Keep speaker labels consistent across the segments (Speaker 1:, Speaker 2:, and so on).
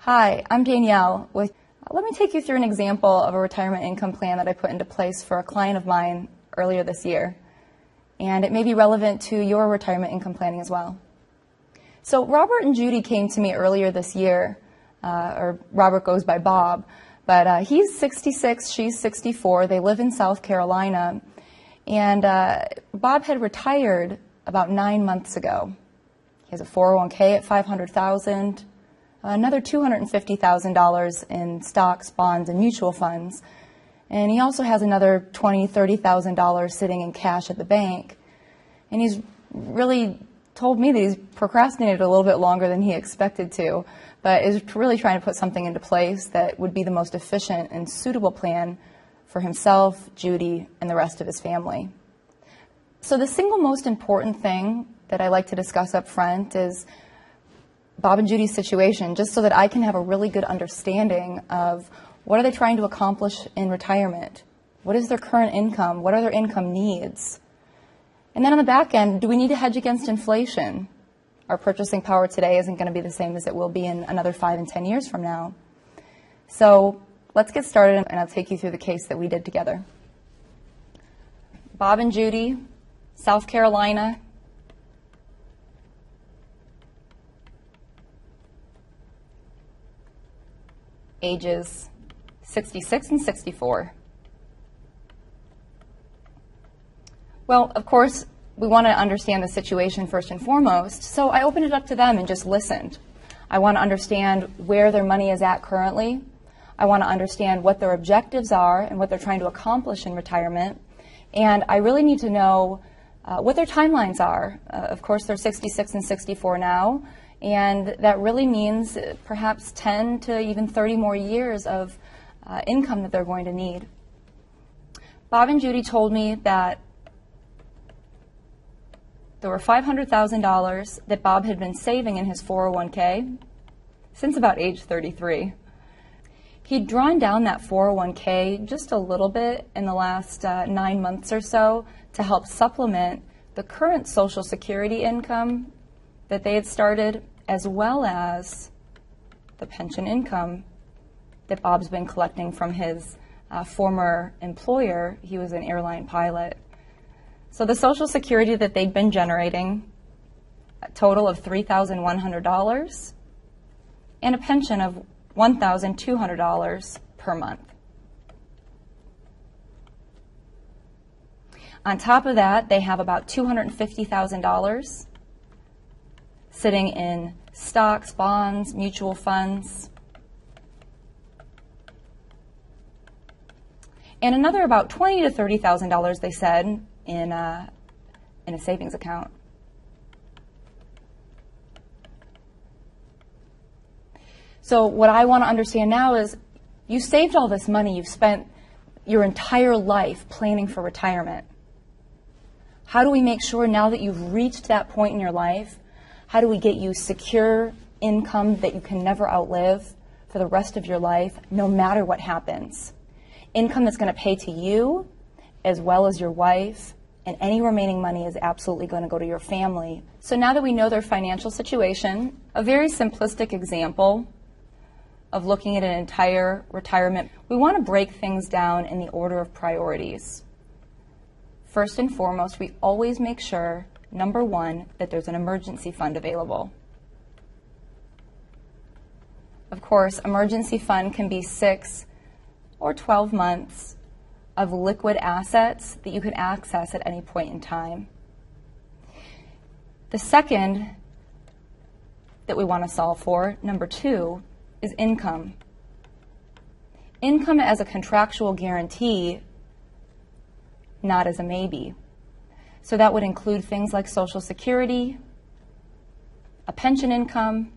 Speaker 1: Hi, I'm Danielle. Let me take you through an example of a retirement income plan that I put into place for a client of mine earlier this year. And it may be relevant to your retirement income planning as well. So Robert and Judy came to me earlier this year, or Robert goes by Bob, but he's 66, she's 64. They live in South Carolina. And Bob had retired about 9 months ago. He has a 401k at $500,000, another $250,000 in stocks, bonds, and mutual funds. And he also has another $20,000, $30,000 sitting in cash at the bank. And he's really told me that he's procrastinated a little bit longer than he expected to, but is really trying to put something into place that would be the most efficient and suitable plan for himself, Judy, and the rest of his family. So the single most important thing that I like to discuss up front is Bob and Judy's situation, just so that I can have a really good understanding of what are they trying to accomplish in retirement? What is their current income? What are their income needs? And then on the back end, do we need to hedge against inflation? Our purchasing power today isn't going to be the same as it will be in another 5 and 10 years from now. So let's get started, and I'll take you through the case that we did together. Bob and Judy, South Carolina. Ages 66 and 64. Well, of course, we want to understand the situation first and foremost, so I opened it up to them and just listened. I want to understand where their money is at currently. I want to understand what their objectives are and what they're trying to accomplish in retirement. And I really need to know what their timelines are. Of course, they're 66 and 64 now. And that really means perhaps 10 to even 30 more years of income that they're going to need. Bob and Judy told me that there were $500,000 that Bob had been saving in his 401k since about age 33. He'd drawn down that 401k just a little bit in the last 9 months or so to help supplement the current Social Security income that they had started, as well as the pension income that Bob's been collecting from his former employer. He was an airline pilot. So the Social Security that they'd been generating, a total of $3,100, and a pension of $1,200 per month. On top of that, they have about $250,000 sitting in stocks, bonds, mutual funds, and another about $20,000 to $30,000, they said, in a savings account. So what I want to understand now is, you saved all this money, you've spent your entire life planning for retirement. How do we make sure now that you've reached that point in your life, how do we get you secure income that you can never outlive for the rest of your life, no matter what happens? Income that's going to pay to you as well as your wife, and any remaining money is absolutely going to go to your family. So now that we know their financial situation, a very simplistic example of looking at an entire retirement, we want to break things down in the order of priorities. First and foremost, we always make sure, number one, that there's an emergency fund available. Of course, emergency fund can be 6 or 12 months of liquid assets that you can access at any point in time. The second that we want to solve for, number 2, is income. Income as a contractual guarantee, not as a maybe. So that would include things like Social Security, a pension income,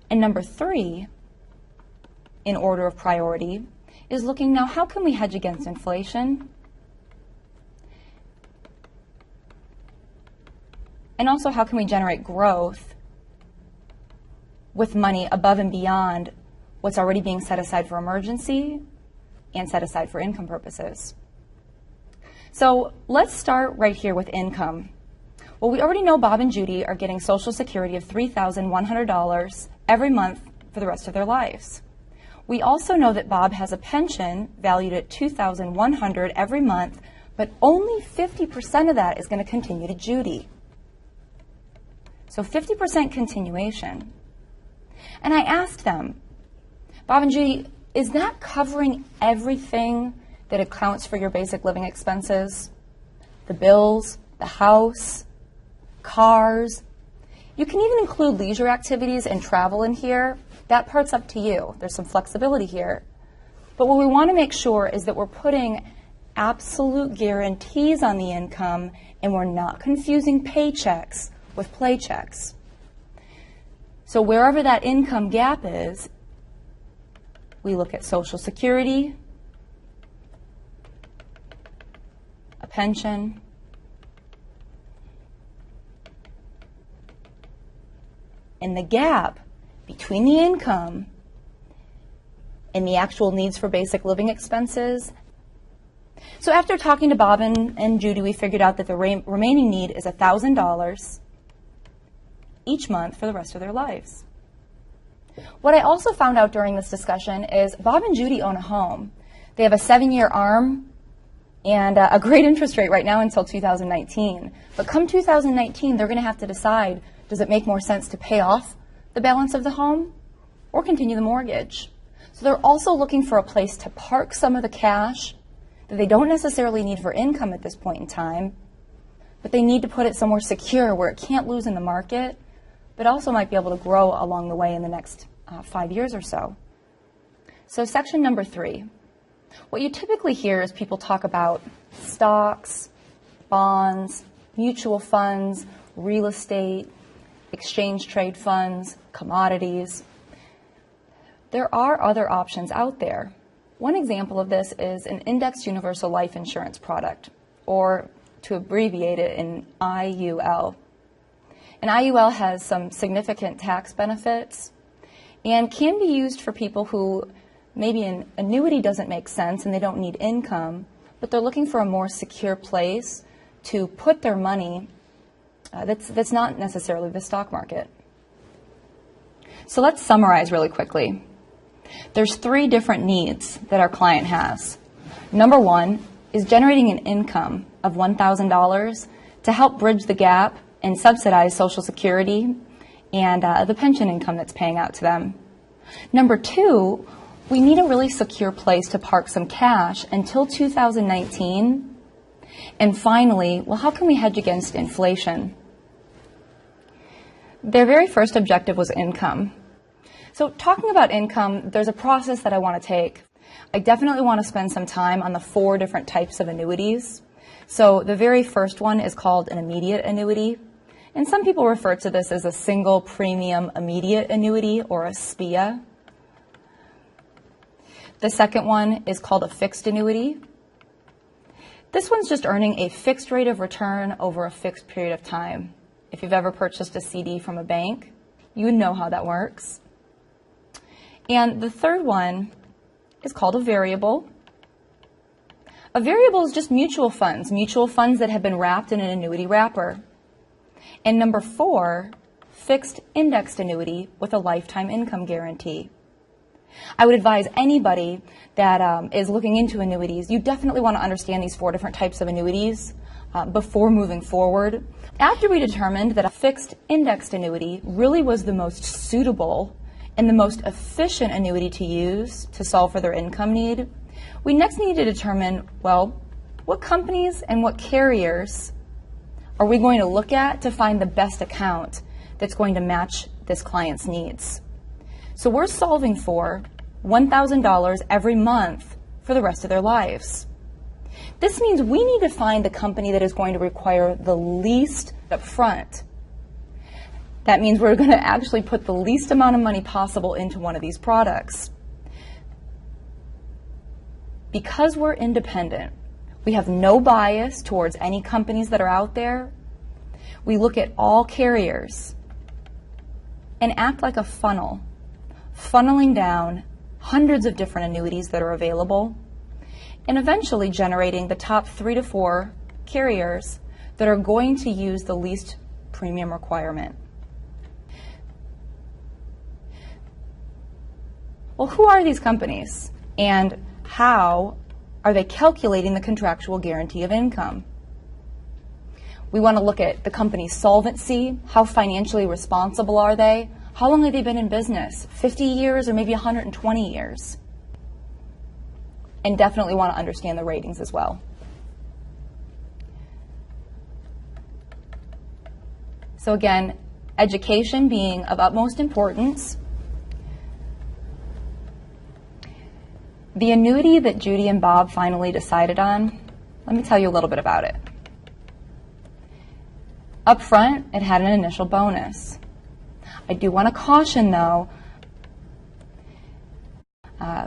Speaker 1: and number 3, in order of priority, is looking now, how can we hedge against inflation? And also, how can we generate growth with money above and beyond what's already being set aside for emergency and set aside for income purposes? So let's start right here with income. Well, we already know Bob and Judy are getting Social Security of $3,100 every month for the rest of their lives. We also know that Bob has a pension valued at $2,100 every month, but only 50% of that is going to continue to Judy. So 50% continuation. And I asked them, Bob and Judy, is that covering everything that accounts for your basic living expenses? The bills, the house, cars. You can even include leisure activities and travel in here. That part's up to you. There's some flexibility here. But what we want to make sure is that we're putting absolute guarantees on the income and we're not confusing paychecks with playchecks. So wherever that income gap is, we look at Social Security, a pension, and the gap between the income and the actual needs for basic living expenses. So after talking to Bob and Judy, we figured out that the remaining need is $1,000 each month for the rest of their lives. What I also found out during this discussion is Bob and Judy own a home. They have a 7-year ARM and a great interest rate right now until 2019. But come 2019, they're going to have to decide, does it make more sense to pay off the balance of the home or continue the mortgage? So they're also looking for a place to park some of the cash that they don't necessarily need for income at this point in time, but they need to put it somewhere secure where it can't lose in the market, but also might be able to grow along the way in the next 5 years or so. So section number 3. What you typically hear is people talk about stocks, bonds, mutual funds, real estate, exchange trade funds, commodities. There are other options out there. One example of this is an indexed universal life insurance product, or to abbreviate it, an IUL. An IUL has some significant tax benefits and can be used for people who maybe an annuity doesn't make sense and they don't need income, but they're looking for a more secure place to put their money that's not necessarily the stock market. So let's summarize really quickly. There's 3 different needs that our client has. Number 1 is generating an income of $1,000 to help bridge the gap and subsidize Social Security and the pension income that's paying out to them. Number 2, we need a really secure place to park some cash until 2019. And finally, well, how can we hedge against inflation? Their very first objective was income. So talking about income, there's a process that I want to take. I definitely want to spend some time on the 4 different types of annuities. So the very first one is called an immediate annuity. And some people refer to this as a single premium immediate annuity, or a SPIA. The second one is called a fixed annuity. This one's just earning a fixed rate of return over a fixed period of time. If you've ever purchased a CD from a bank, you would know how that works. And the third one is called a variable. A variable is just mutual funds that have been wrapped in an annuity wrapper. And number 4, fixed indexed annuity with a lifetime income guarantee. I would advise anybody that is looking into annuities, you definitely want to understand these 4 different types of annuities before moving forward. After we determined that a fixed indexed annuity really was the most suitable and the most efficient annuity to use to solve for their income need, we next need to determine, well, what companies and what carriers are we going to look at to find the best account that's going to match this client's needs. So we're solving for $1,000 every month for the rest of their lives. This means we need to find the company that is going to require the least up front. That means we're going to actually put the least amount of money possible into one of these products. Because we're independent, we have no bias towards any companies that are out there. We look at all carriers and act like a funnel, funneling down hundreds of different annuities that are available, and eventually generating the top 3 to 4 carriers that are going to use the least premium requirement. Well, who are these companies, and how are they calculating the contractual guarantee of income? We want to look at the company's solvency. How financially responsible are they? How long have they been in business? 50 years or maybe 120 years? And definitely want to understand the ratings as well. So again, education being of utmost importance. The annuity that Judy and Bob finally decided on, let me tell you a little bit about it. Up front, it had an initial bonus. I do want to caution, though,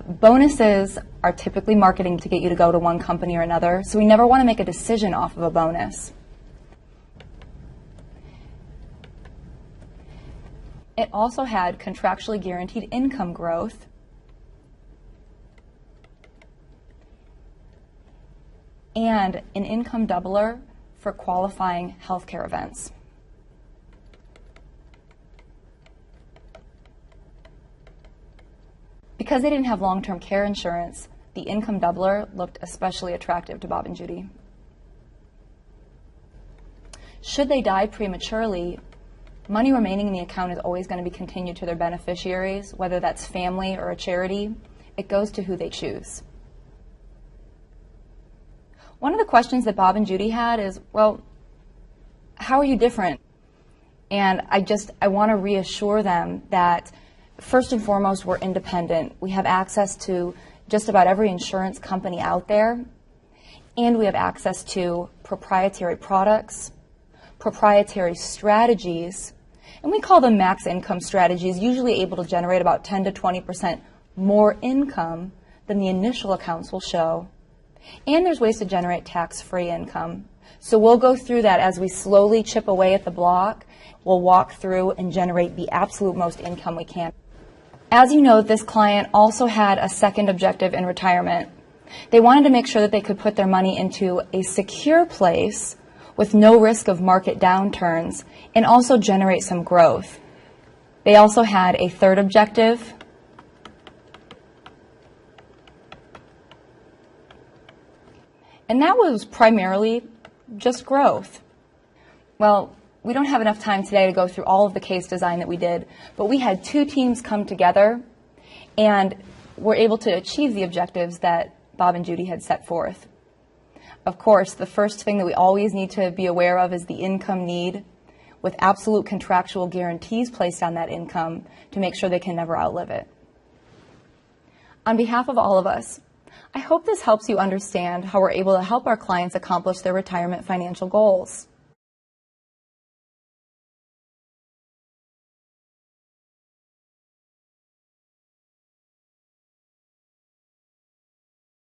Speaker 1: bonuses are typically marketing to get you to go to one company or another, so we never want to make a decision off of a bonus. It also had contractually guaranteed income growth, and an income doubler for qualifying healthcare events. Because they didn't have long-term care insurance, the income doubler looked especially attractive to Bob and Judy. Should they die prematurely, money remaining in the account is always going to be continued to their beneficiaries, whether that's family or a charity. It goes to who they choose. One of the questions that Bob and Judy had is, well, how are you different? And I want to reassure them that first and foremost, we're independent. We have access to just about every insurance company out there, and we have access to proprietary products, proprietary strategies, and we call them max income strategies, usually able to generate about 10 to 20% more income than the initial accounts will show. And there's ways to generate tax-free income. So we'll go through that as we slowly chip away at the block. We'll walk through and generate the absolute most income we can. As you know, this client also had a second objective in retirement. They wanted to make sure that they could put their money into a secure place with no risk of market downturns and also generate some growth. They also had a third objective, and that was primarily just growth. Well, we don't have enough time today to go through all of the case design that we did, but we had two teams come together and were able to achieve the objectives that Bob and Judy had set forth. Of course, the first thing that we always need to be aware of is the income need, with absolute contractual guarantees placed on that income to make sure they can never outlive it. On behalf of all of us, I hope this helps you understand how we're able to help our clients accomplish their retirement financial goals.